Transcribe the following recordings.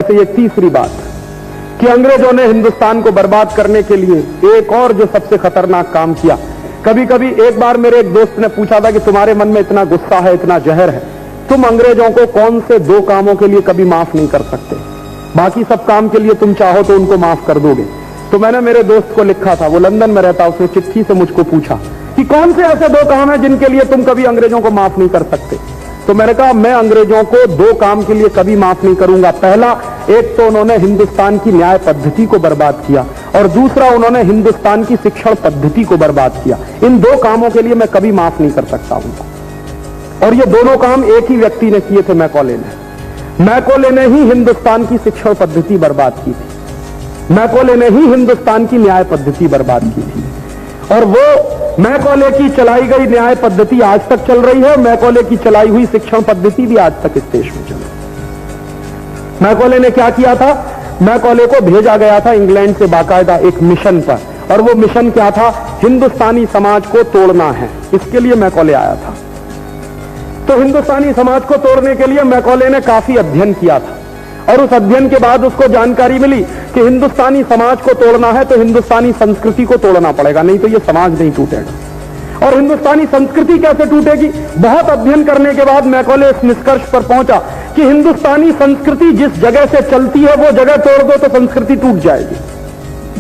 से ये तीसरी बात कि अंग्रेजों ने हिंदुस्तान को बर्बाद करने के लिए एक और जो सबसे खतरनाक काम किया। कभी कभी एक बार मेरे एक दोस्त ने पूछा था कि तुम्हारे मन में इतना गुस्सा है, इतना जहर है, तुम अंग्रेजों को कौन से दो कामों के लिए कभी माफ नहीं कर सकते? बाकी सब काम के लिए तुम चाहो तो उनको माफ कर दोगे। तो मैंने मेरे दोस्त को लिखा था, वो लंदन में रहता, उसने चिट्ठी से मुझको पूछा कि कौन से ऐसे दो काम हैं जिनके लिए तुम कभी अंग्रेजों को माफ नहीं कर सकते? तो मैंने कहा मैं अंग्रेजों को दो काम के लिए कभी माफ नहीं करूंगा। पहला, एक तो उन्होंने हिंदुस्तान की न्याय पद्धति को बर्बाद किया, और दूसरा उन्होंने हिंदुस्तान की शिक्षण पद्धति को बर्बाद किया। इन दो कामों के लिए मैं कभी माफ नहीं कर सकता हूं। और ये दोनों काम एक ही व्यक्ति ने किए थे, मैकॉले ने। मैकॉले ने ही हिंदुस्तान की शिक्षण पद्धति बर्बाद की थी, मैकॉले ने ही हिंदुस्तान की न्याय पद्धति बर्बाद की थी। और वो मैकॉले की चलाई गई न्याय पद्धति आज तक चल रही है, मैकॉले की चलाई हुई शिक्षण पद्धति भी आज तक इस देश में चल रही है। मैकॉले ने क्या किया था? मैकॉले को भेजा गया था इंग्लैंड से बाकायदा एक मिशन पर, और वो मिशन क्या था? हिंदुस्तानी समाज को तोड़ना है, इसके लिए मैकॉले आया था। तो हिंदुस्तानी समाज को तोड़ने के लिए मैकॉले ने काफी अध्ययन किया था, और उस अध्ययन के बाद उसको जानकारी मिली कि हिंदुस्तानी समाज को तोड़ना है तो हिंदुस्तानी संस्कृति को तोड़ना पड़ेगा, नहीं तो ये समाज नहीं टूटेगा। और हिंदुस्तानी संस्कृति कैसे टूटेगी? बहुत अध्ययन करने के बाद मैकॉले इस निष्कर्ष पर पहुंचा कि हिंदुस्तानी संस्कृति जिस जगह से चलती है वो जगह तोड़ दो तो संस्कृति टूट जाएगी।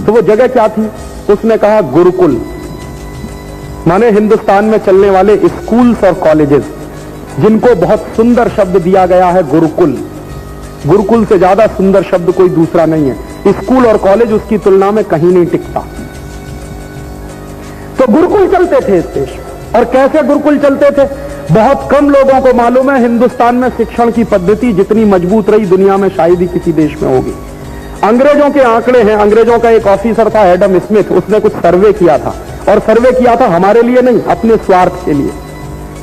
तो वो जगह क्या थी? उसने कहा गुरुकुल, माने हिंदुस्तान में चलने वाले स्कूल्स और कॉलेजेस, जिनको बहुत सुंदर शब्द दिया गया है गुरुकुल। गुरुकुल से ज्यादा सुंदर शब्द कोई दूसरा नहीं है। स्कूल और कॉलेज उसकी तुलना में कहीं नहीं टिकता। तो गुरुकुल चलते थे इस देश में। और कैसे गुरुकुल चलते थे? बहुत कम लोगों को मालूम है हिंदुस्तान में शिक्षण की पद्धति जितनी मजबूत रही दुनिया में शायद ही किसी देश में होगी। अंग्रेजों के आंकड़े हैं, अंग्रेजों का एक ऑफिसर था एडम स्मिथ, उसने कुछ सर्वे किया था, और सर्वे किया था हमारे लिए नहीं, अपने स्वार्थ के लिए,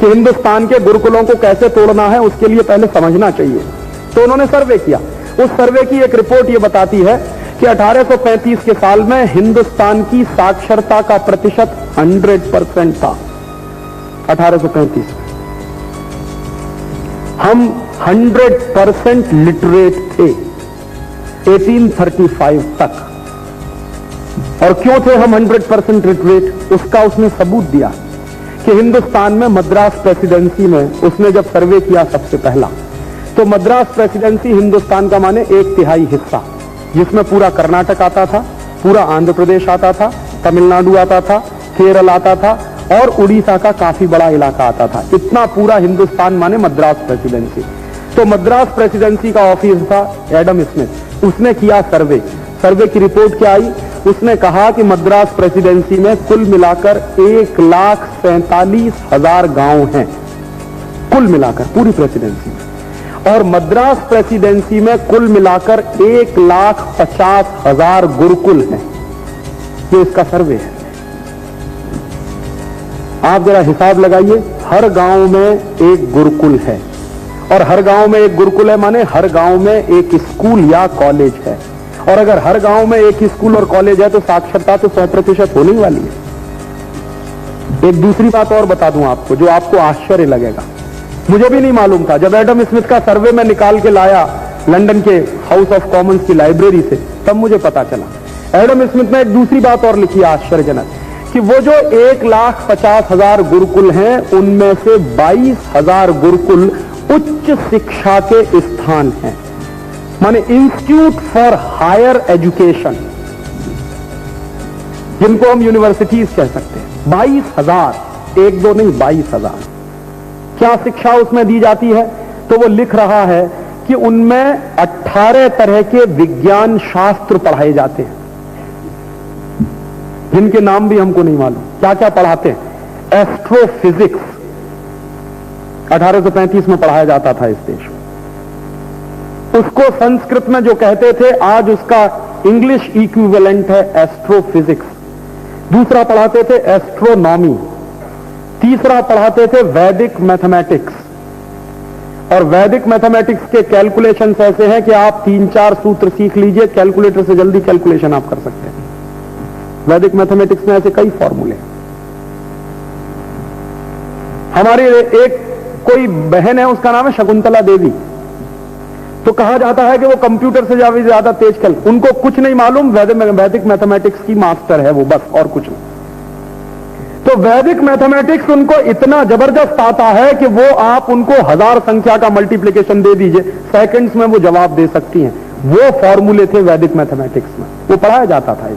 कि हिंदुस्तान के गुरुकुलों को कैसे तोड़ना है उसके लिए पहले समझना चाहिए। तो उन्होंने सर्वे किया। उस सर्वे की एक रिपोर्ट ये बताती है कि 1835 के साल में हिंदुस्तान की साक्षरता का प्रतिशत 100% था। 1835 में हम 100% लिटरेट थे 1835 तक। और क्यों थे हम 100% लिटरेट? उसका उसने सबूत दिया कि हिंदुस्तान में मद्रास प्रेसिडेंसी में उसने जब सर्वे किया सबसे पहला, तो मद्रास प्रेसिडेंसी हिंदुस्तान का माने 1/3 हिस्सा, जिसमें पूरा कर्नाटक आता था, पूरा आंध्र प्रदेश आता था, तमिलनाडु आता था, केरल आता था, और उड़ीसा का काफी बड़ा इलाका आता था। इतना पूरा हिंदुस्तान माने मद्रास प्रेसिडेंसी। तो मद्रास प्रेसिडेंसी का ऑफिस था एडम स्मिथ, उसने किया सर्वे। सर्वे की रिपोर्ट क्या आई? उसने कहा कि मद्रास प्रेसिडेंसी में कुल मिलाकर 1,47,000 गांव हैं, कुल मिलाकर पूरी प्रेसिडेंसी में। और मद्रास प्रेसिडेंसी में कुल मिलाकर 1,50,000 गुरुकुल हैं। ये इसका सर्वे है। आप जरा हिसाब लगाइए, हर गांव में एक गुरुकुल है, और हर गांव में एक गुरुकुल है माने हर गांव में एक स्कूल या कॉलेज है। और अगर हर गांव में एक स्कूल और कॉलेज है तो साक्षरता तो 100% होने वाली है। एक दूसरी बात और बता दूं आपको, जो आपको आश्चर्य लगेगा, मुझे भी नहीं मालूम था। जब एडम स्मिथ का सर्वे में निकाल के लाया लंदन के हाउस ऑफ कॉमन्स की लाइब्रेरी से, तब मुझे पता चला। एडम स्मिथ ने एक दूसरी बात और लिखी आश्चर्यजनक, कि वो जो 1,50,000 गुरुकुल हैं उनमें से 22,000 गुरुकुल उच्च शिक्षा के स्थान हैं, माने इंस्टीट्यूट फॉर हायर एजुकेशन, जिनको हम यूनिवर्सिटीज कह सकते हैं। 22,000, एक दो नहीं, 22,000। क्या शिक्षा उसमें दी जाती है? तो वो लिख रहा है कि उनमें 18 तरह के विज्ञान शास्त्र पढ़ाए जाते हैं, जिनके नाम भी हमको नहीं मालूम। क्या क्या पढ़ाते हैं? एस्ट्रोफिजिक्स 1835 में पढ़ाया जाता था इस देश में। उसको संस्कृत में जो कहते थे, आज उसका इंग्लिश इक्विवेलेंट है एस्ट्रोफिजिक्स। दूसरा पढ़ाते थे एस्ट्रोनॉमी। तीसरा पढ़ाते थे वैदिक मैथमेटिक्स। और वैदिक मैथमेटिक्स के कैलकुलेशंस ऐसे हैं कि आप 3-4 सूत्र सीख लीजिए, कैलकुलेटर से जल्दी कैलकुलेशन आप कर सकते हैं। वैदिक मैथमेटिक्स में ऐसे कई फॉर्मूले। हमारी एक कोई बहन है, उसका नाम है शकुंतला देवी। तो कहा जाता है कि वो कंप्यूटर से ज्यादा तेज खेल, उनको कुछ नहीं मालूम, वैदिक मैथमेटिक्स की मास्टर है वो, बस और कुछ नहीं। तो वैदिक मैथमेटिक्स उनको इतना जबरदस्त आता है कि वो आप उनको 1000 संख्या का मल्टीप्लिकेशन दे दीजिए, सेकंड्स में वो जवाब दे सकती हैं। वो फॉर्मूले थे वैदिक मैथमेटिक्स में, वो पढ़ाया जाता था।